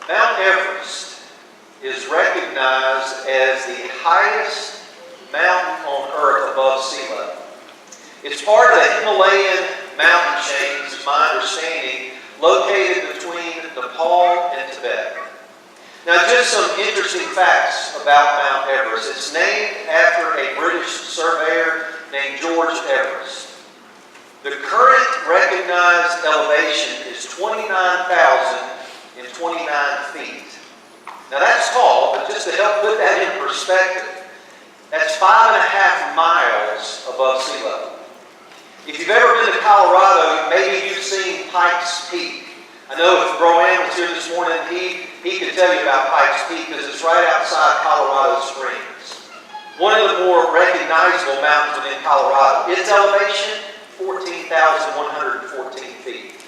Mount Everest is recognized as the highest mountain on Earth above sea level. It's part of the Himalayan mountain chains, is my understanding, located between Nepal and Tibet. Now, just some interesting facts about Mount Everest. It's named after a British surveyor named George Everest. The current recognized elevation is 29,029 feet. Now that's tall, but just to help put that in perspective, that's 5.5 miles above sea level. If you've ever been to Colorado, maybe you've seen Pikes Peak. I know if Rowan was here this morning, he could tell you about Pikes Peak because it's right outside Colorado Springs. One of the more recognizable mountains within Colorado. Its elevation, 14,114 feet.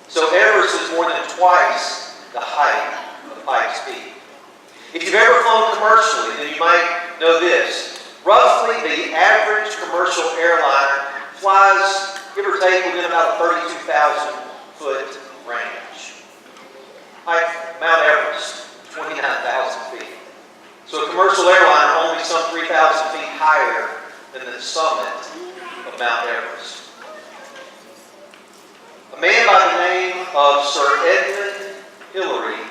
So Everest is more than twice the height of Pikes Peak. If you've ever flown commercially, then you might know this. Roughly, the average commercial airliner flies, give or take, within about a 32,000-foot range. Mount Everest, 29,000 feet. So a commercial airliner only some 3,000 feet higher than the summit of Mount Everest. A man by the name of Sir Edmund Hillary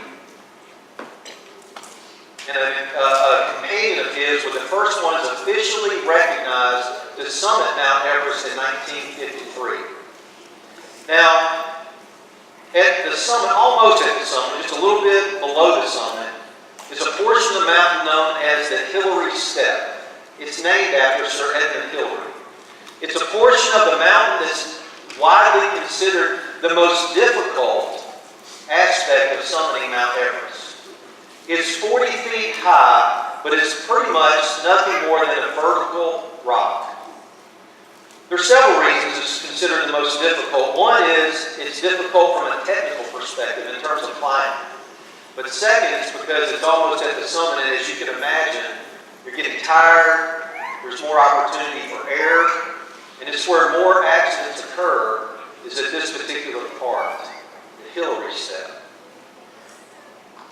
and a companion of his were the first ones officially recognized to summit Mount Everest in 1953. Now, at the summit, almost at the summit, just a little bit below the summit, is a portion of the mountain known as the Hillary Step. It's named after Sir Edmund Hillary. It's a portion of the mountain that's widely considered the most difficult aspect of summiting Mount Everest. It's 40 feet high, but it's pretty much nothing more than a vertical rock. There are several reasons it's considered the most difficult. One is it's difficult from a technical perspective in terms of climbing. But second, it's because it's almost at the summit, and as you can imagine, you're getting tired, there's more opportunity for air, and it's where more accidents occur is at this particular part, the Hillary Step.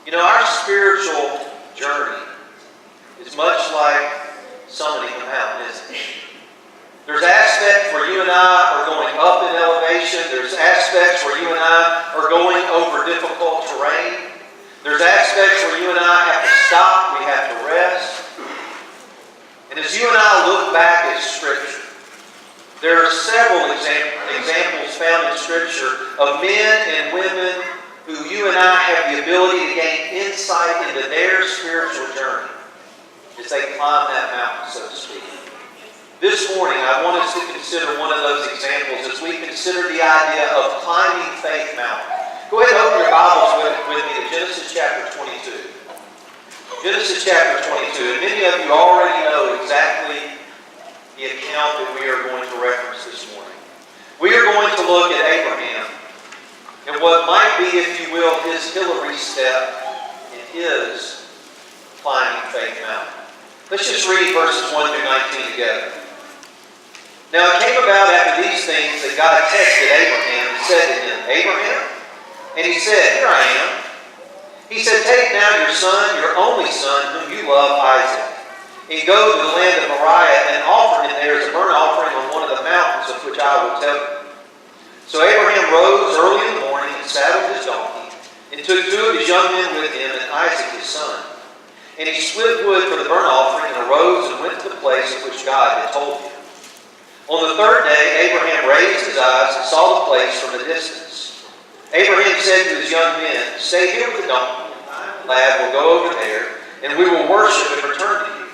You know, our spiritual journey is much like summiting the mountain, isn't it? There's aspects where you and I are going up in elevation. There's aspects where you and I are going over difficult terrain. There's aspects where you and I have to stop. We have to rest. And as you and I look back at Scripture, there are several examples found in Scripture of men and women who you and I have the ability to gain insight into their spiritual journey as they climb that mountain, so to speak. This morning, I want us to consider one of those examples as we consider the idea of climbing Faith Mountain. Go ahead and open your Bibles with me to Genesis chapter 22. Genesis chapter 22. And many of you already know exactly the account that we are going to reference this morning. We are going to look at Abraham and what might be, if you will, his Hillary Step in his climbing Faith Mountain. Let's just read verses 1 through 19 together. Now it came about after these things that God tested Abraham and said to him, Abraham? And he said, Here I am. He said, Take now your son, your only son, whom you love, Isaac, and go to the land of Moriah and offer him there as a burnt offering on one of the mountains of which I will tell you. So Abraham rose early in the morning and saddled his donkey, and took 2 of his young men with him and Isaac his son. And he split wood for the burnt offering and arose and went to the place of which God had told him. On the 3rd day, Abraham raised his eyes and saw the place from a distance. Abraham said to his young men, Stay here with the donkey, and the lad will go over there, and we will worship and return to you.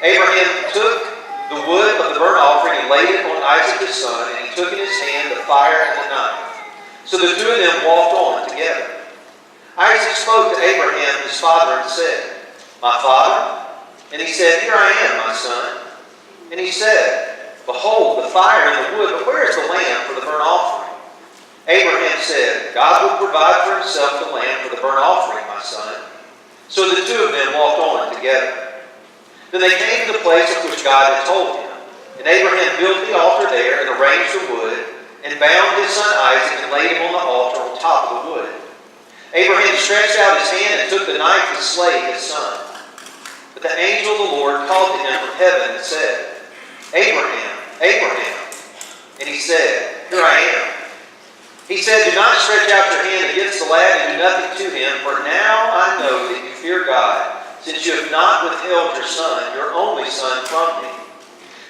Abraham took the wood of the burnt offering and laid it on Isaac his son, and he took in his hand the fire and the knife. So the 2 of them walked on together. Isaac spoke to Abraham his father and said, My father? And he said, Here I am, my son. And he said, Behold, the fire and the wood, but where is the lamb for the burnt offering? Abraham said, God will provide for himself the lamb for the burnt offering, my son. So the 2 of them walked on together. Then they came to the place of which God had told him. And Abraham built the altar there and arranged the wood, and bound his son Isaac and laid him on the altar on top of the wood. Abraham stretched out his hand and took the knife to slay his son. But the angel of the Lord called to him from heaven and said, Abraham, Abraham. And he said, Here I am. He said, Do not stretch out your hand against the lad and do nothing to him, for now I know that you fear God, since you have not withheld your son, your only son, from me.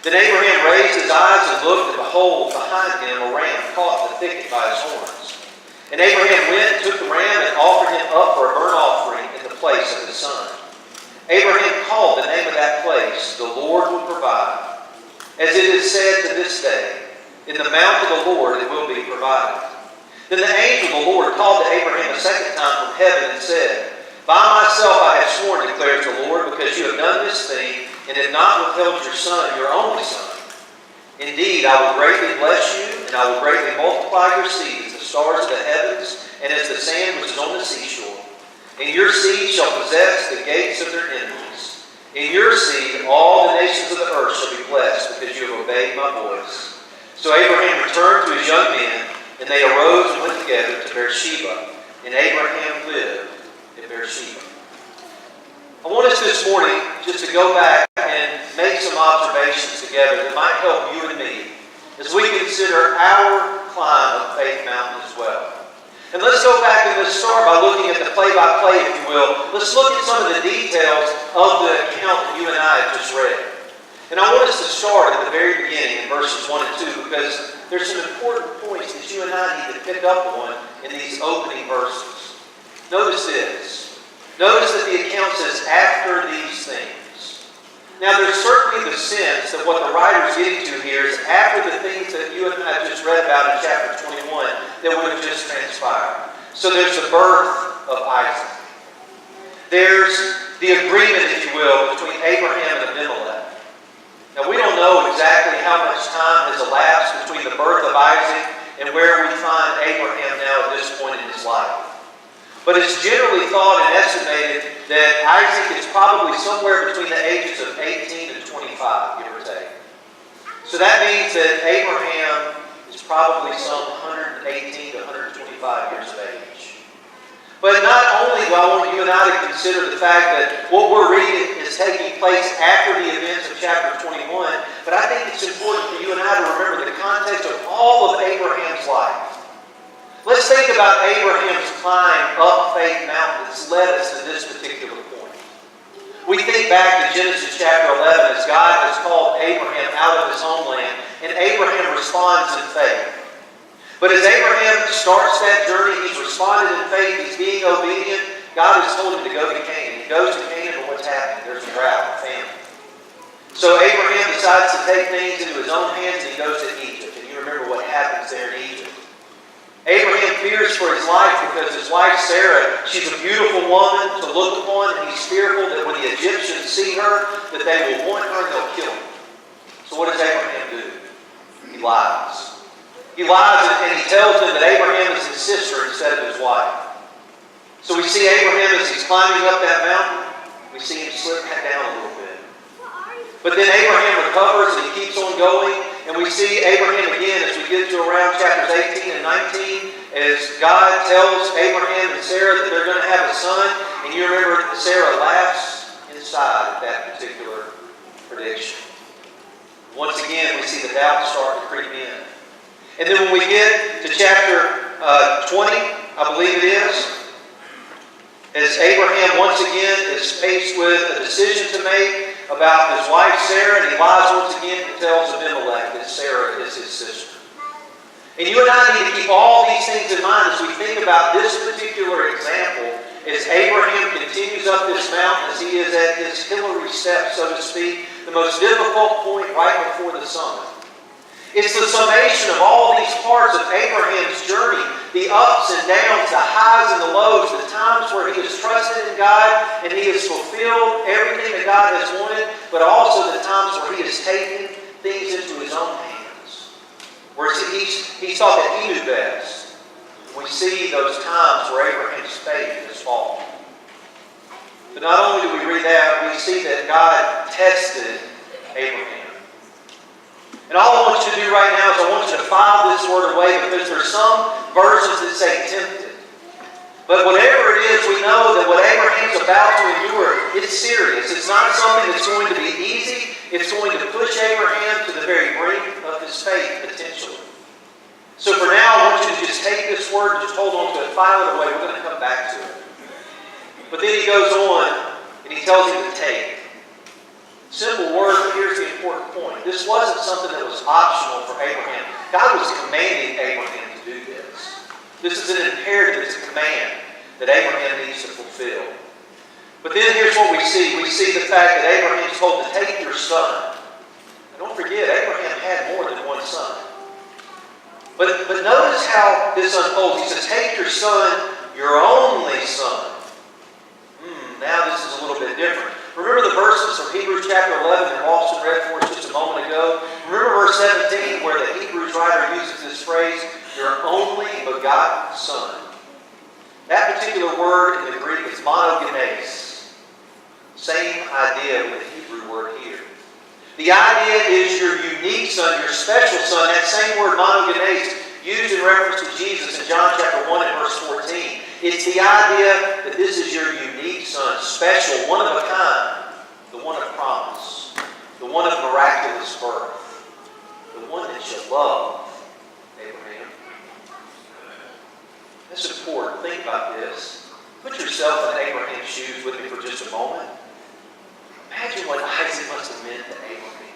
Then Abraham raised his eyes and looked, and behold, behind him a ram caught in the thicket by his horns. And Abraham went and took the ram and offered him up for a burnt offering in the place of his son. Abraham called the name of that place, The Lord Will Provide. As it is said to this day, In the mount of the Lord it will be provided. Then the angel of the Lord called to Abraham a second time from heaven and said, By myself I have sworn, declares the Lord, because you have done this thing and have not withheld your son, your only son. Indeed, I will greatly bless you, and I will greatly multiply your seed as the stars of the heavens and as the sand which is on the seashore. And your seed shall possess the gates of their enemies. In your seed all the nations of the earth shall be blessed, because you have obeyed my voice. So Abraham returned to his young men, and they arose and went together to Beersheba, and Abraham lived in Beersheba. I want us this morning just to go back and make some observations together that might help you and me as we consider our climb of Faith Mountain as well. And let's go back and let's start by looking at the play-by-play, if you will. Let's look at some of the details of the account that you and I have just read. And I want us to start at the very beginning in verses 1 and 2, because there's some important points that you and I need to pick up on in these opening verses. Notice this. Notice that the account says, after these things. Now, there's certainly the sense that what the writer's getting to here is after the things that you and I just read about in chapter 21 that would have just transpired. So there's the birth of Isaac. There's the agreement, if you will, between Abraham and Abimelech. Now, we don't know exactly how much time has elapsed between the birth of Isaac and where we find Abraham now at this point in his life. But it's generally thought and estimated that Isaac is probably somewhere between the ages of 18 and 25, give or take. So that means that Abraham is probably some 118 to 125 years of age. But not only do I want you and I to consider the fact that what we're reading is taking place after the events of chapter 21, but I think it's important for you and I to remember the context of all of Abraham's life. Let's think about Abraham's climb up Faith Mountain that's led us to this particular point. We think back to Genesis chapter 11 as God has called Abraham out of his homeland, and Abraham responds in faith. But as Abraham starts that journey, he's responded in faith, he's being obedient. God has told him to go to Canaan. He goes to Canaan, but what's happening? There's a drought, famine. So Abraham decides to take things into his own hands, and he goes to Egypt. And you remember what happens there in Egypt. Abraham fears for his life because his wife Sarah, she's a beautiful woman to look upon, and he's fearful that when the Egyptians see her, that they will want her and they'll kill her. So what does Abraham do? He lies. He lies and he tells them that Abraham is his sister instead of his wife. So we see Abraham as he's climbing up that mountain, we see him slip down a little bit. But then Abraham recovers and he keeps on going, and we see Abraham again as we get to around chapters 18 and 19, as God tells Abraham and Sarah that they're going to have a son, and you remember that Sarah laughs inside at that particular prediction. Once again, we see the doubt start to creep in. And then when we get to chapter 20, I believe it is, as Abraham once again is faced with a decision to make about his wife Sarah, and he lies once again and tells Abimelech that Sarah is his sister. And you and I need to keep all these things in mind as we think about this particular example, as Abraham continues up this mountain, as he is at his Hillary step, so to speak, the most difficult point right before the summit. It's the summation of all these parts of Abraham's journey, the ups and downs, the highs and the lows, the times where he has trusted in God and he has fulfilled everything that God has wanted, but also the times where he has taken things into his own hands, where he thought that he knew best. We see those times where Abraham's faith has fallen. But not only do we read that, we see that God tested Abraham. And all I want you to do right now is I want you to file this word away, because there's some versions that say tempted. But whatever it is, we know that what Abraham's about to endure, it's serious. It's not something that's going to be easy. It's going to push Abraham to the very brink of his faith, potentially. So for now, I want you to just take this word and just hold on to it, file it away. We're going to come back to it. But then he goes on, and he tells him to take. Simple word, but here's the important point. This wasn't something that was optional for Abraham. God was commanding Abraham to do this. This is an imperative, it's a command that Abraham needs to fulfill. But then here's what we see. We see the fact that Abraham is told to take your son. And don't forget, Abraham had more than one son. But notice how this unfolds. He says, take your son, your only son. Now this is a little bit different. Remember the verses from Hebrews chapter 11 that Austin read for us just a moment ago? Remember verse 17 where the Hebrews writer uses this phrase, your only begotten son. That particular word in the Greek is monogenes. Same idea with the Hebrew word here. The idea is your unique son, your special son. That same word monogenes used in reference to Jesus in John chapter 1 and verse 14. It's the idea that this is your unique son, special, one of a kind, the one of promise, the one of miraculous birth, the one that you love, Abraham. That's important. Think about this. Put yourself in Abraham's shoes with me for just a moment. Imagine what Isaac must have meant to Abraham.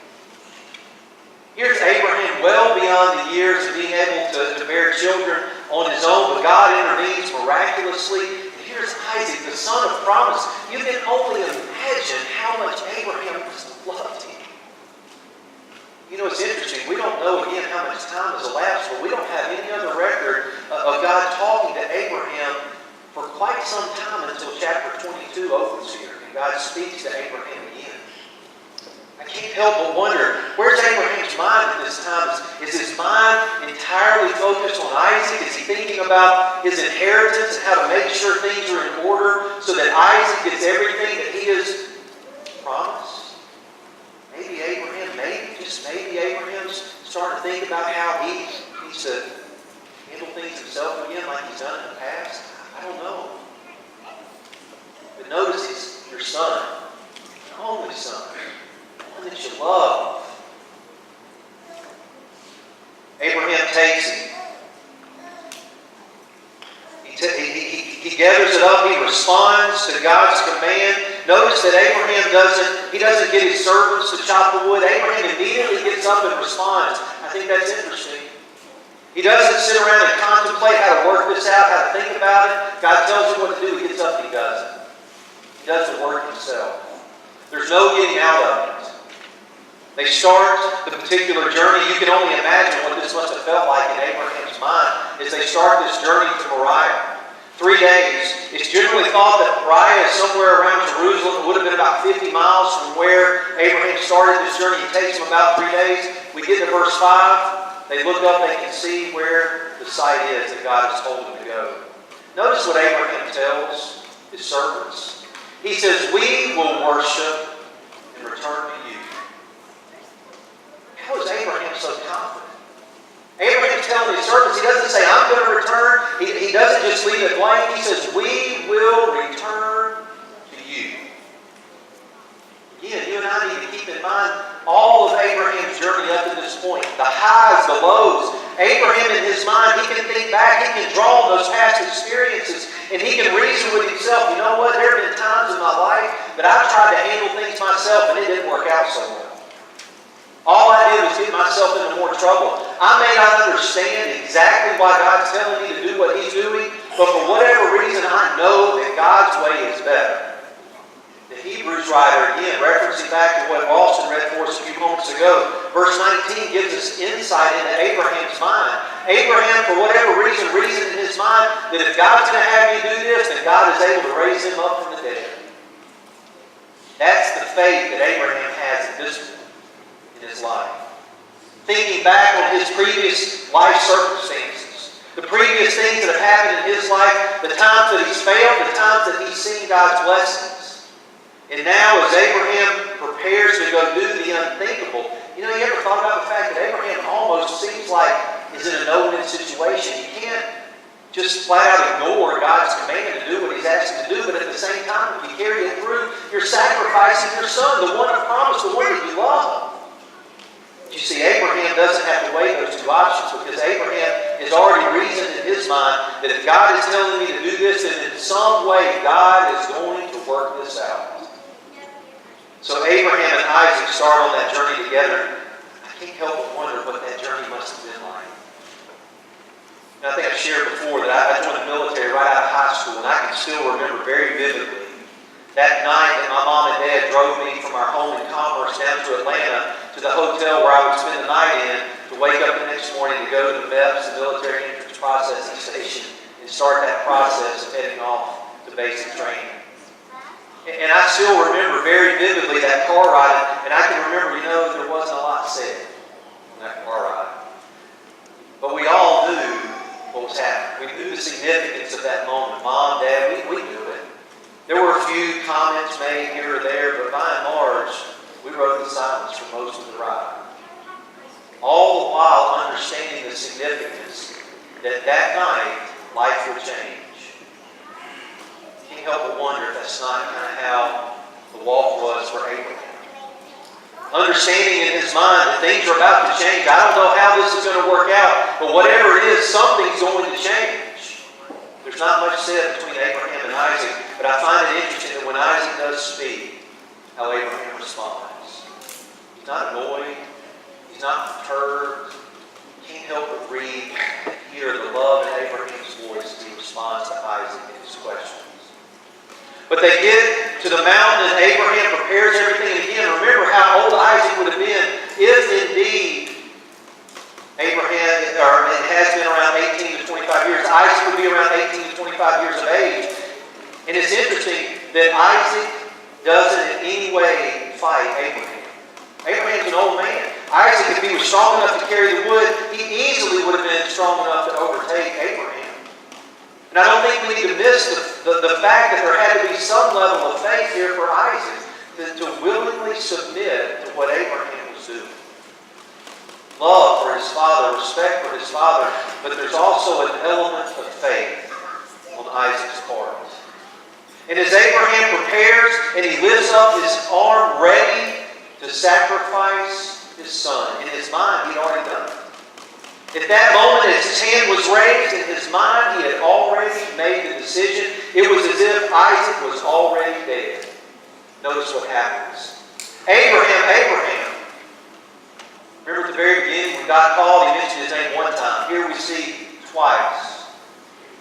Here's Abraham well beyond the years of being able to bear children on his own, but God intervenes miraculously. And here's Isaac, the son of promise. You can only imagine how much Abraham must have loved him. You know, it's interesting. We don't know, again, how much time has elapsed, but we don't have any other record of God talking to Abraham for quite some time until chapter 22 opens here. And God speaks to Abraham again. I can't help but wonder, where's Abraham's mind at this time? Is his mind entirely focused on Isaac? Is he thinking about his inheritance and how to make sure things are in order so that Isaac gets everything that he has promised? Maybe Abraham's starting to think about how he needs to handle things himself again like he's done in the past. I don't know. But notice he's your son, your only son. That you love. Abraham takes it. He gathers it up. He responds to God's command. Notice that Abraham doesn't get his servants to chop the wood. Abraham immediately gets up and responds. I think that's interesting. He doesn't sit around and contemplate how to work this out, how to think about it. God tells him what to do. He gets up and he does it. He does the work himself. There's no getting out of it. They start the particular journey. You can only imagine what this must have felt like in Abraham's mind as they start this journey to Moriah. 3 days. It's generally thought that Moriah is somewhere around Jerusalem. It would have been about 50 miles from where Abraham started this journey. It takes them about 3 days. We get to verse 5. They look up, they can see where the site is that God has told them to go. Notice what Abraham tells his servants. He says, we will worship and return to you. How is Abraham so confident? Abraham's telling his servants, he doesn't say, I'm going to return. He doesn't just leave it blank. He says, we will return to you. Again, you and I need to keep in mind all of Abraham's journey up to this point. The highs, the lows. Abraham in his mind, he can think back, he can draw on those past experiences, and he can reason with himself, you know what, there have been times in my life that I've tried to handle things myself and it didn't work out so well. All I did was get myself into more trouble. I may not understand exactly why God's telling me to do what He's doing, but for whatever reason, I know that God's way is better. The Hebrews writer, again, referencing back to what Austin read for us a few moments ago, verse 19 gives us insight into Abraham's mind. Abraham, for whatever reason, reasoned in his mind that if God's going to have me do this, then God is able to raise him up from the dead. That's the faith that Abraham has at this point in his life. Thinking back on his previous life circumstances, the previous things that have happened in his life, the times that he's failed, the times that he's seen God's blessings. And now as Abraham prepares to go do the unthinkable, you know, you ever thought about the fact that Abraham almost seems like he's in a no-win situation? You can't just flat out ignore God's command to do what He's asked you to do, but at the same time, if you carry it through, you're sacrificing your son, the one of promise, the one that you love. You see, Abraham doesn't have to weigh those two options because Abraham has already reasoned in his mind that if God is telling me to do this, then in some way God is going to work this out. So Abraham and Isaac start on that journey together. I can't help but wonder what that journey must have been like. And I think I've shared before that I joined the military right out of high school, and I can still remember very vividly that night that my mom and dad drove me from our home in Commerce down to Atlanta to the hotel where I would spend the night in to wake up the next morning to go to the MEPS, the Military Entrance Processing Station, and start that process of heading off to basic training. And I still remember very vividly that car ride, and I can remember, there wasn't a lot said on that car ride. But we all knew what was happening. We knew the significance of that moment. Mom, Dad, we knew it. There were a few comments made here or there, but by and large, we rode in silence for most of the ride. All the while understanding the significance that night, life would change. Can't help but wonder if that's not kind of how the walk was for Abraham. Understanding in his mind that things are about to change. I don't know how this is going to work out, but whatever it is, something's going to change. There's not much said between Abraham and Isaac, but I find it interesting that when Isaac does speak, how Abraham responds. He's not annoyed. He's not perturbed. He can't help but read and hear the love in Abraham's voice as he responds to Isaac and his questions. But they get to the mountain and Abraham prepares everything. And again, remember how old Isaac would have been if indeed Abraham, or it has been around 18 to 25 years. Isaac would be around 18 to 25 years of age. And it's interesting that Isaac doesn't in any way fight Abraham. Abraham's an old man. Isaac, if he was strong enough to carry the wood, he easily would have been strong enough to overtake Abraham. And I don't think we need to miss the fact that there had to be some level of faith here for Isaac to willingly submit to what Abraham was doing. Love for his father, respect for his father, but there's also an element of faith on Isaac's part. And as Abraham prepares and he lifts up his arm ready to sacrifice his son, in his mind he'd already done it. At that moment, as his hand was raised in his mind, he had already made the decision. It was as if Isaac was already dead. Notice what happens. Abraham. Remember at the very beginning when God called, he mentioned his name one time. Here we see twice.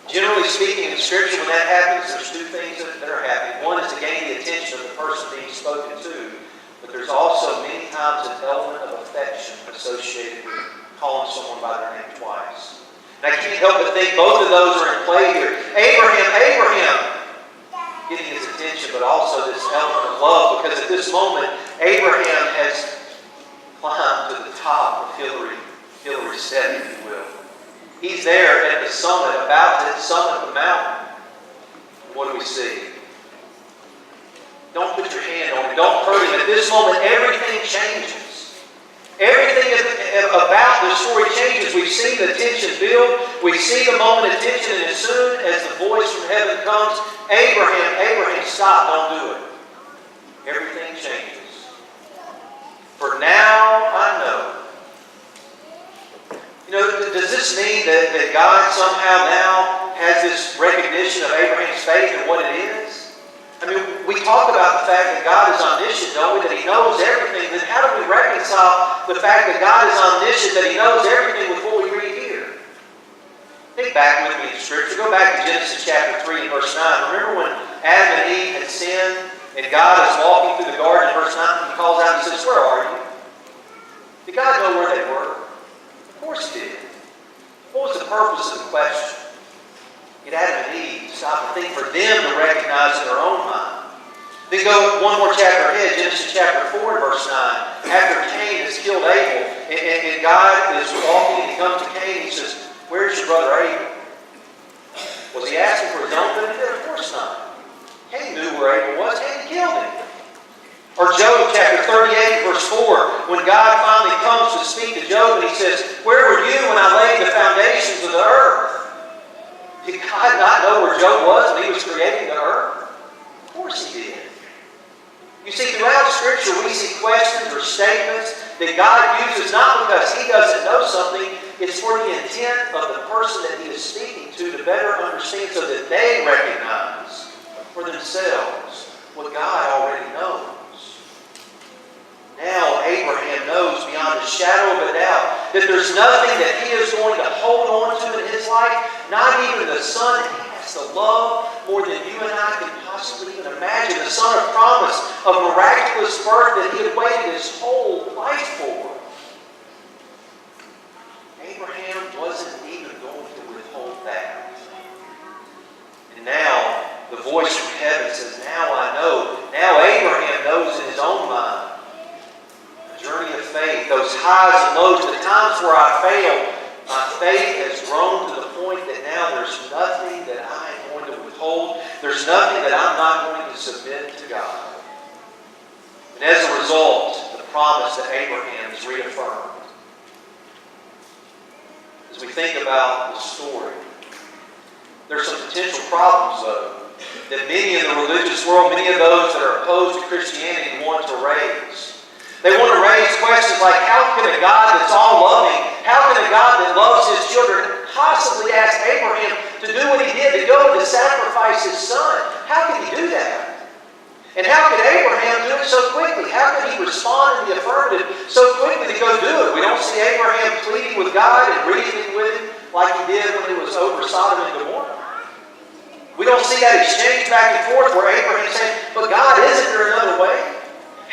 Generally speaking, in Scripture, when that happens, there's two things that are happening. One is to gain the attention of the person being spoken to, but there's also many times an element of affection associated with calling someone by their name twice. And I can't help but think both of those are in play here. Abraham, getting his attention, but also this element of love, because at this moment, Abraham has climbed to the top of Hillary Step, if you will. He's there at the summit, about to summit the mountain. What do we see? Don't put your hand on him. Don't hurt him. At this moment, everything changes. Everything about the story changes. We see the tension build. We see the moment of tension, and as soon as the voice from heaven comes, Abraham, stop, don't do it. Everything changes. For now I know. Does this mean that God somehow now has this recognition of Abraham's faith and what it is? I mean, we talk about the fact that God is omniscient, don't we? That He knows everything. Then how do we reconcile the fact that God is omniscient, that He knows everything with what we read here? Think back with me in Scripture. Go back to Genesis chapter 3 and verse 9. Remember when Adam and Eve had sinned and God is walking through the garden in verse 9? He calls out and says, "Where are you?" Did God know where they were? Of course He did. What was the purpose of the question? Get Adam and Eve to stop and think, for them to recognize in their own mind. Then go one more chapter ahead, Genesis chapter 4 verse 9. After Cain has killed Abel, and God is walking and He comes to Cain and He says, "Where's your brother Abel?" Was he asking for his own benefit? Of course not. Cain knew where Abel was. Cain killed him. Or Job chapter 38 verse 4, when God finally comes to speak to Job and He says, "Where were you when I laid the foundations of the earth?" Did God not know where Job was when he was creating the earth? Of course he did. You see, throughout Scripture, we see questions or statements that God uses not because he doesn't know something, it's for the intent of the person that he is speaking to better understand so that they recognize for themselves what God already knows. Now Abraham knows beyond a shadow of a doubt that there's nothing that he is going to hold on to in his life, not even the son that he has to love more than you and I can possibly even imagine, the son of promise, of miraculous birth that he had waited his whole life for. Abraham wasn't even going to withhold that. And now the voice from heaven says, now I know. Now Abraham knows in his own mind. Journey of faith, those highs and lows, the times where I failed, my faith has grown to the point that now there's nothing that I am going to withhold. There's nothing that I'm not going to submit to God. And as a result, the promise that Abraham is reaffirmed. As we think about the story, there's some potential problems, though, that many in the religious world, many of those that are opposed to Christianity want to raise. They want to raise questions like, how can a God that's all-loving, how can a God that loves his children possibly ask Abraham to do what he did, to go and to sacrifice his son? How could he do that? And how could Abraham do it so quickly? How could he respond in the affirmative so quickly to go do it? We don't see Abraham pleading with God and reasoning with him like he did when he was over Sodom and Gomorrah. We don't see that exchange back and forth where Abraham said, but God, isn't there another way?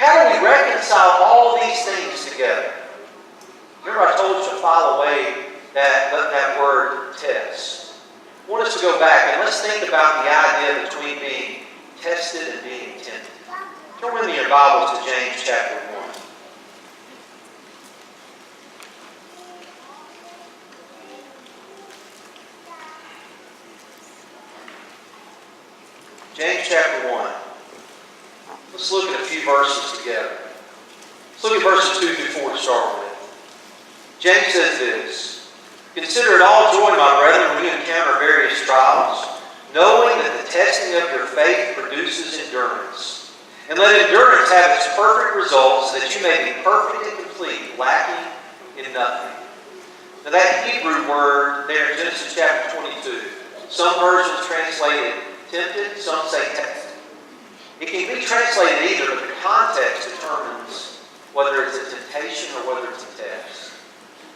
How do we reconcile all these things together? Remember I told you to file away that word test. I want us to go back and let's think about the idea between being tested and being tempted. Turn with me your Bibles to James chapter 1. James chapter 1. Let's look at a few verses together. Let's look at verses 2 through 4 to start with. James says this, consider it all joy, my brethren, when you encounter various trials, knowing that the testing of your faith produces endurance. And let endurance have its perfect results, so that you may be perfect and complete, lacking in nothing. Now that Hebrew word there in Genesis chapter 22, some versions translate it tempted, some say tested. It can be translated either, but the context determines whether it's a temptation or whether it's a test.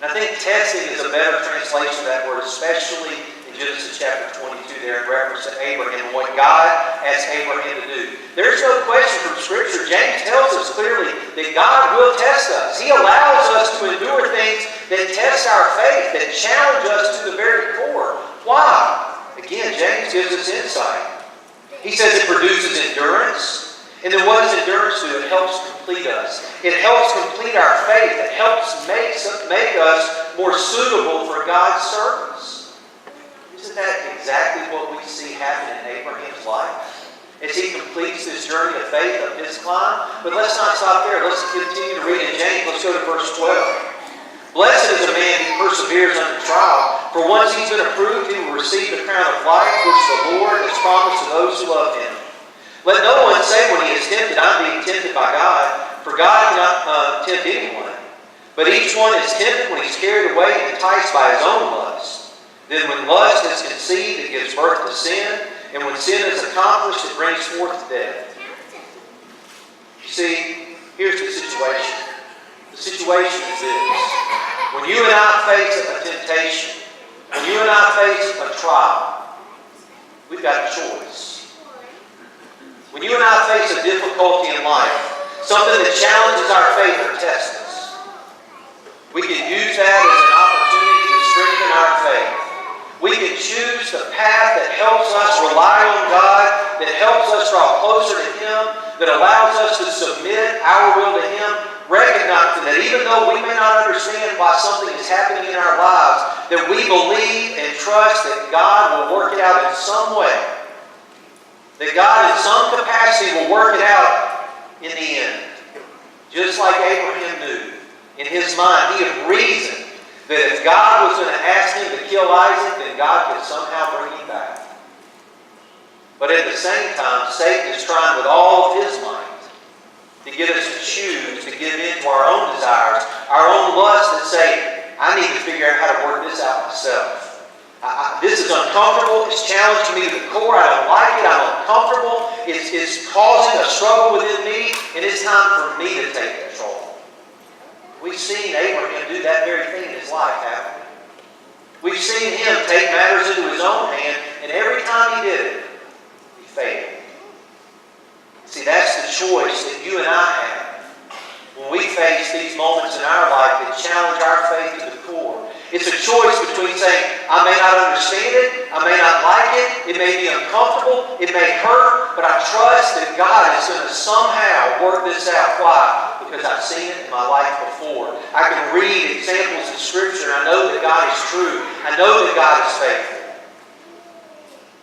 And I think testing is a better translation of that word, especially in Genesis chapter 22 there in reference to Abraham and what God asked Abraham to do. There's no question from Scripture. James tells us clearly that God will test us. He allows us to endure things that test our faith, that challenge us to the very core. Why? Again, James gives us insight. He says it produces endurance. And then what does endurance do? It helps complete us. It helps complete our faith. It helps make us more suitable for God's service. Isn't that exactly what we see happen in Abraham's life? As he completes this journey of faith of his climb. But let's not stop there. Let's continue to read in James. Let's go to verse 12. Blessed is a man who perseveres under trial, for once he's been approved, he will receive the crown of life which the Lord has promised to those who love him. Let no one say when he is tempted, I'm being tempted by God, for God cannot tempt anyone. But each one is tempted when he's carried away and enticed by his own lust. Then when lust is conceived, it gives birth to sin, and when sin is accomplished, it brings forth death. You see, here's the situation. The situation is this. When you and I face a temptation, when you and I face a trial, we've got a choice. When you and I face a difficulty in life, something that challenges our faith or tests us, we can use that as an opportunity to strengthen our faith. We can choose the path that helps us rely on God, that helps us draw closer to Him, that allows us to submit our will to Him, recognizing that even though we may not understand why something is happening in our lives, that we believe and trust that God will work it out in some way. That God in some capacity will work it out in the end. Just like Abraham knew in his mind, he had reasoned that if God was going to ask him to kill Isaac, then God could somehow bring him back. But at the same time, Satan is trying with all of his might to get us to choose, to give in to our own desires, our own lusts that say, I need to figure out how to work this out myself. This is uncomfortable. It's challenging me to the core. I don't like it. I'm uncomfortable. It's causing a struggle within me, and it's time for me to take control. We've seen Abraham do that very thing in his life, haven't we? We've seen him take matters into his own hand, and every time he did it, he failed. See, that's the choice that you and I have when we face these moments in our life that challenge our faith to the core. It's a choice between saying, I may not understand it, I may not like it may be uncomfortable, it may hurt, but I trust that God is going to somehow work this out. Why? Because I've seen it in my life before. I can read examples in Scripture, and I know that God is true. I know that God is faithful.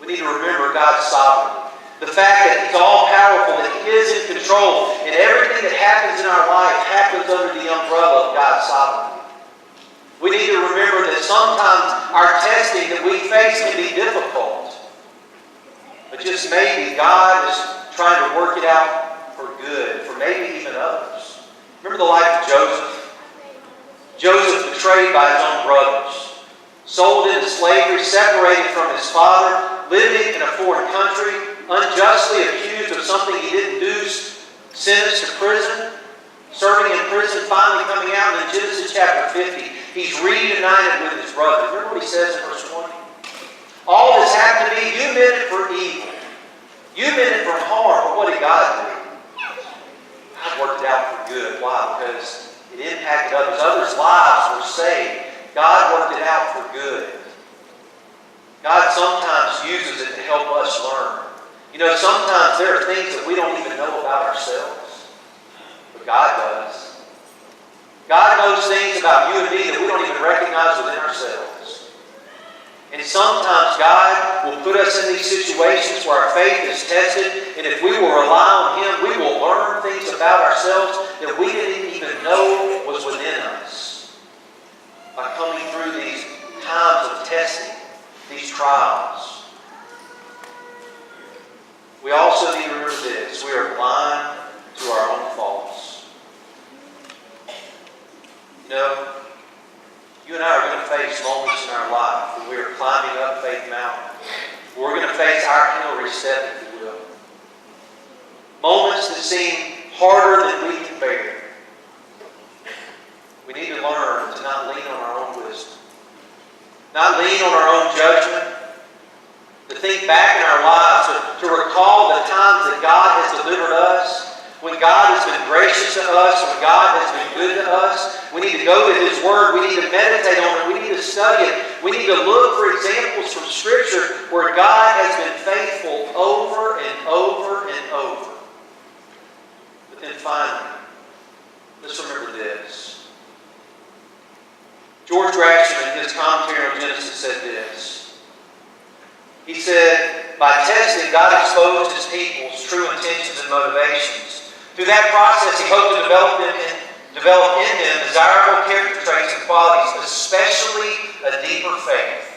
We need to remember God's sovereignty. The fact that He's all-powerful, that He is in control, and everything that happens in our life happens under the umbrella of God's sovereignty. We need to remember that sometimes our testing that we face can be difficult. But just maybe God is trying to work it out for good, for maybe even others. Remember the life of Joseph? Joseph betrayed by his own brothers, sold into slavery, separated from his father, living in a foreign country, unjustly accused of something he didn't do, sentenced to prison, serving in prison, finally coming out. And in Genesis chapter 50, he's reunited with his brothers. Remember what he says in verse 20? All this happened to me, you meant it for evil. You meant it for harm, but what did God do? God worked it out for good. Why? Because it impacted others. Others' lives were saved. God worked it out for good. God sometimes uses it to help us learn. You know, sometimes there are things that we don't even know about ourselves. But God does. God knows things about you and me that we don't even recognize within ourselves. And sometimes God will put us in these situations where our faith is tested, and if we will rely on Him, we will learn things about ourselves that we didn't even know was within us. By coming through these times of testing, these trials. We also need to remember this. We are blind to our own faults. You know, you and I are going to face moments in our life when we are climbing up Faith Mountain. We're going to face our Hillary step, if you will. Moments that seem harder than we can bear. We need to learn to not lean on our own wisdom. Not lean on our own judgment. To think back in our lives, to recall the times that God has delivered us, when God has been gracious to us, when God has been good to us. We need to go to His Word. We need to meditate on it. We need to study it. We need to look for examples from Scripture where God has been faithful over and over and over. But then finally, let's remember this. George Gratian, in his commentary on Genesis, said this. He said, by testing, God exposed His people's true intentions and motivations. Through that process, He hoped to develop in them desirable character traits and qualities, especially a deeper faith.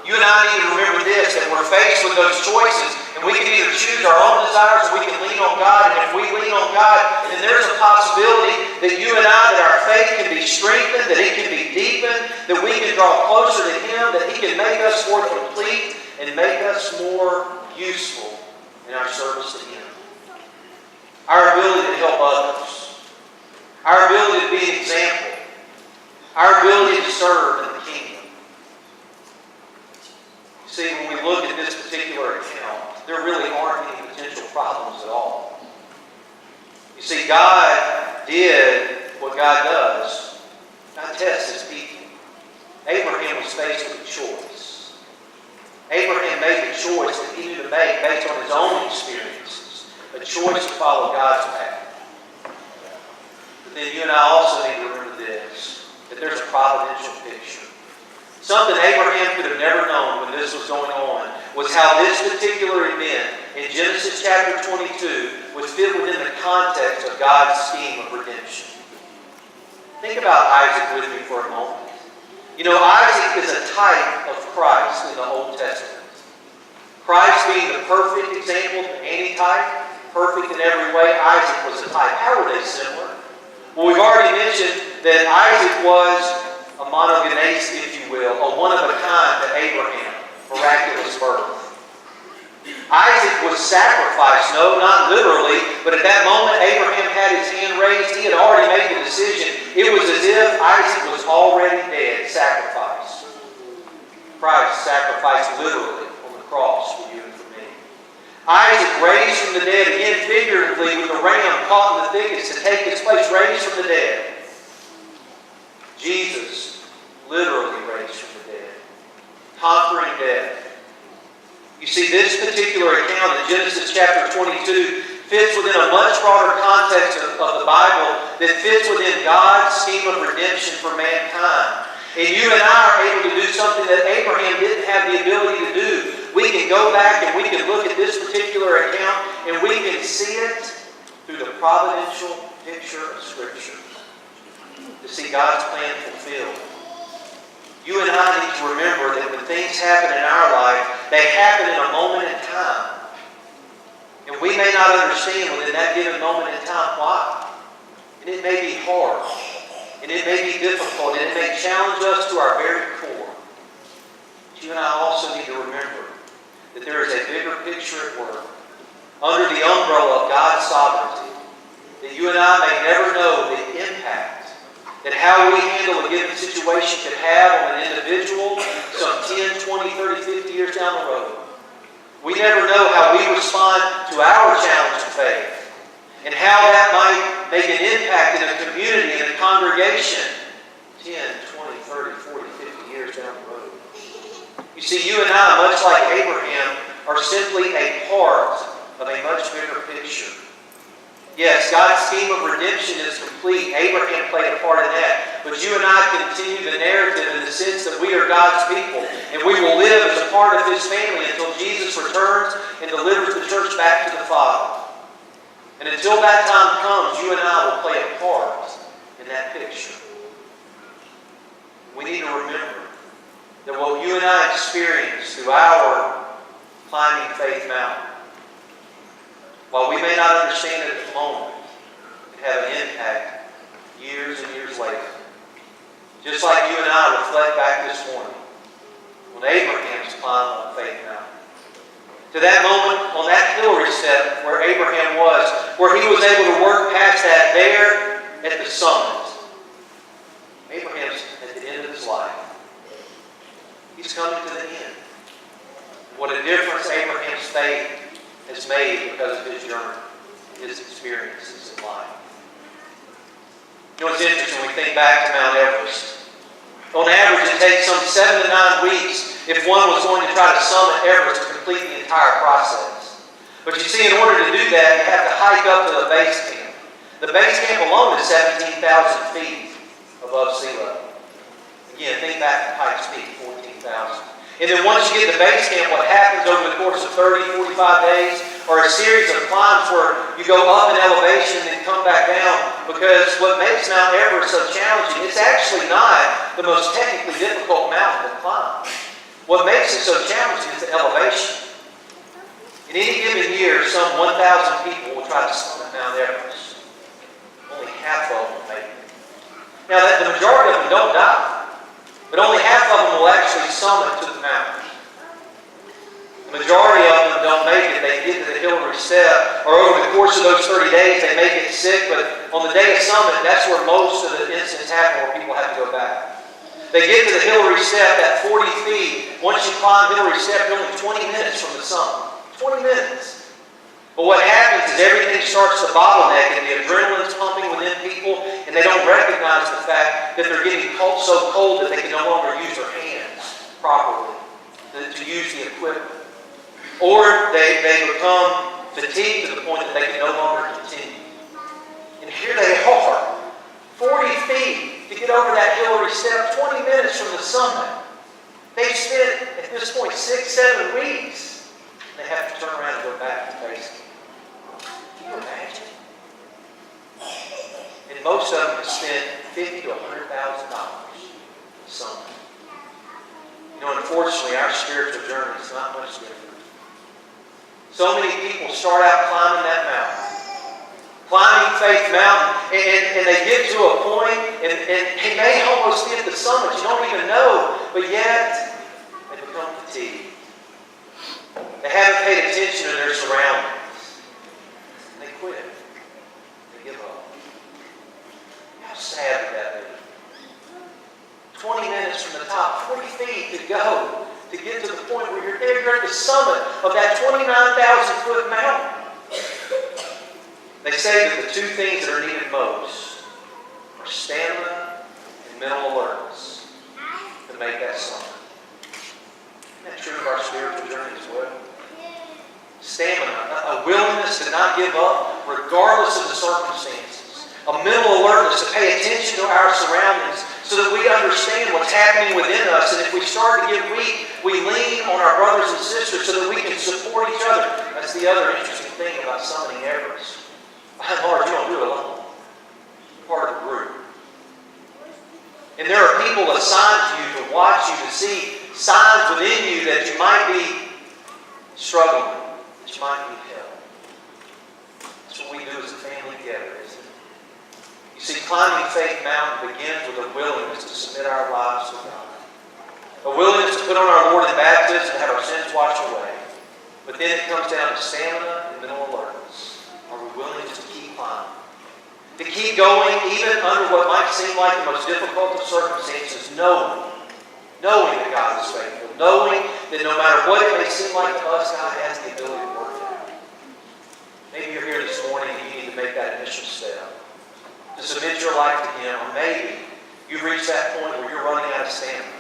You and I need to remember this, that we're faced with those choices, and we can either choose our own desires or we can lean on God. And if we lean on God, then there's a possibility that you and I, that our faith can be strengthened, that it can be deepened, that we can draw closer to Him, that He can make us more complete and make us more useful in our service to Him. Our ability to help others. Our ability to be an example. Our ability to serve in the kingdom. See, when we look at this particular account, there really aren't any potential problems at all. You see, God did what God does. God tests His people. Abraham was faced with a choice. Abraham made the choice that he knew to make based on his own experiences. A choice to follow God's path. But then you and I also need to remember this, that there's a providential picture. Something Abraham could have never known when this was going on was how this particular event in Genesis chapter 22 would fit within the context of God's scheme of redemption. Think about Isaac with me for a moment. You know, Isaac is a type of Christ in the Old Testament. Christ being the perfect example, the antitype, perfect in every way. Isaac was a type. How were they similar? Well, we've already mentioned that Isaac was a monogenes, if you will, a one-of-a-kind to Abraham, miraculous birth. Isaac was sacrificed, no, not literally, but at that moment Abraham had his hand raised. He had already made the decision. It was as if Isaac was already dead, sacrificed. Christ sacrificed literally on the cross for you and for me. Isaac raised from the dead, again figuratively, with the ram caught in the thickets to take his place, raised from the dead. Jesus literally raised from the dead, conquering death. You see, this particular account in Genesis chapter 22 fits within a much broader context of the Bible that fits within God's scheme of redemption for mankind. And you and I are able to do something that Abraham didn't have the ability to do. We can go back and we can look at this particular account and we can see it through the providential picture of Scripture to see God's plan fulfilled. You and I need to remember that when things happen in our life, they happen in a moment in time. And we may not understand within that given moment in time why. And it may be hard. And it may be difficult. And it may challenge us to our very core. But you and I also need to remember that there is a bigger picture at work under the umbrella of God's sovereignty, that you and I may never know the impact that how we handle a given situation could have on an individual some 10, 20, 30, 50 years down the road. We never know how we respond to our challenge of faith and how that might make an impact in a community, in a congregation 10, 20, 30, 40, 50 years down the road. You see, you and I, much like Abraham, are simply a part of a much bigger picture. Yes, God's scheme of redemption is complete. Abraham played a part in that. But you and I continue the narrative in the sense that we are God's people. And we will live as a part of His family until Jesus returns and delivers the church back to the Father. And until that time comes, you and I will play a part in that picture. We need to remember that what you and I experience through our climbing Faith Mountain, while we may not understand it at the moment, it can have an impact years and years later. Just like you and I reflect back this morning on Abraham's climb on Faith Mountain. To that moment on that Hillary step where Abraham was, where he was able to work past that there at the summit. Abraham's at the end of his life. He's coming to the end. What a difference Abraham's faith has made because of his journey, his experiences in life. You know, it's interesting when we think back to Mount Everest. On average, it takes some 7 to 9 weeks if one was going to try to summit Everest to complete the entire process. But you see, in order to do that, you have to hike up to the base camp. The base camp alone is 17,000 feet above sea level. Again, think back to Pikes Peak, 14,000. And then once you get to base camp, what happens over the course of 30, 45 days are a series of climbs where you go up in elevation and then come back down, because what makes Mount Everest so challenging, it's actually not the most technically difficult mountain to climb. What makes it so challenging is the elevation. In any given year, some 1,000 people will try to summit Mount Everest. Only half of them make it. Now, the majority of them don't die. But only half of them will actually summit to the mountain. The majority of them don't make it. They get to the Hillary step, or over the course of those 30 days, they may get sick, but on the day of summit, that's where most of the incidents happen where people have to go back. They get to the Hillary step at 40 feet. Once you climb Hillary step, you're only 20 minutes from the summit. 20 minutes. But what happens is everything starts to bottleneck and the adrenaline's pumping within people, and they don't recognize the fact that they're getting so cold that they can no longer use their hands properly to use the equipment. Or they become fatigued to the point that they can no longer continue. And here they are, 40 feet to get over that Hillary step, 20 minutes from the summit. They've spent, at this point, 6, 7 weeks. They have to turn around and go back to base camp. Can you imagine? And most of them have spent $50,000 to $100,000 some. You know, unfortunately, our spiritual journey is not much different. So many people start out climbing that mountain. Climbing Faith Mountain, and they get to a point, and they may almost get the summit. You don't even know, but yet they become fatigued. They haven't paid attention to their surroundings. And they quit. They give up. How sad would that be? 20 minutes from the top, 40 feet to go to get to the point where you're there. You're at the summit of that 29,000-foot mountain. They say that the two things that are needed most are stamina and mental alertness to make that summit. Isn't that true of our spiritual journey as well? Stamina, a willingness to not give up regardless of the circumstances. A mental alertness to pay attention to our surroundings so that we understand what's happening within us. And if we start to get weak, we lean on our brothers and sisters so that we can support each other. That's the other interesting thing about summiting Everest. By and large, you don't do it alone. You're part of a group. And there are people assigned to you to watch you, to see signs within you that you might be struggling, that you might need help. That's what we do as a family together, isn't it? You see, climbing Faith Mountain begins with a willingness to submit our lives to God. A willingness to put on our Lord in baptism and have our sins washed away. But then it comes down to stamina and mental alertness. Are we willing to keep climbing? To keep going even under what might seem like the most difficult of circumstances, knowing that God is faithful, knowing that no matter what it may seem like to us, God has the ability to work it out. Maybe you're here this morning and you need to make that initial step, to submit your life to Him, or maybe you've reached that point where you're running out of stamina,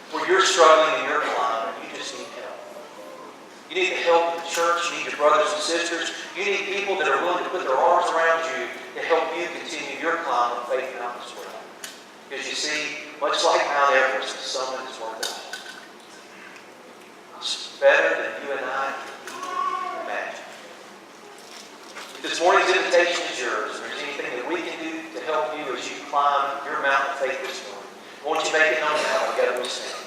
where you're struggling in your climb and you just need help. You need the help of the church. You need your brothers and sisters. You need people that are willing to put their arms around you to help you continue your climb of Faith Mountain as well. Because you see, much like Mount Everest, the summit is worth it. It's better than you and I can imagine. This morning's invitation is yours. If there's anything that we can do to help you as you climb your mountain of faith this morning, won't you make it known now? Together we stand.